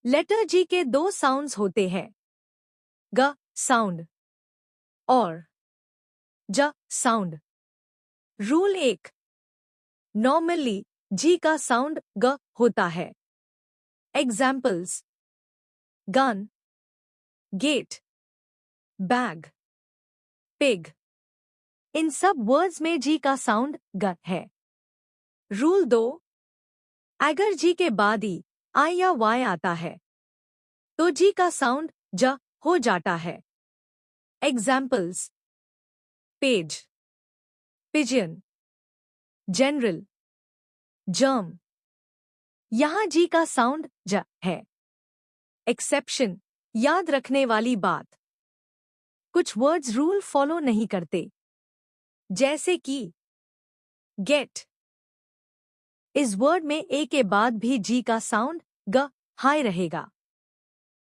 Letter जी के दो sounds होते हैं, ग साउंड और ज साउंड। रूल 1, नॉर्मली जी का साउंड ग होता है। Examples: gun, get, bag, pig. इन सब वर्ड्स में जी का साउंड ग है। रूल 2, अगर जी के बाद ई आई या वाई आता है तो जी का साउंड ज हो जाता है। Examples: page, pigeon, general, germ. यहां जी का साउंड ज है। एक्सेप्शन: याद रखने वाली बात, कुछ वर्ड्स रूल फॉलो नहीं करते, जैसे कि गेट। इस वर्ड में ए के बाद भी जी का साउंड ग हाई रहेगा।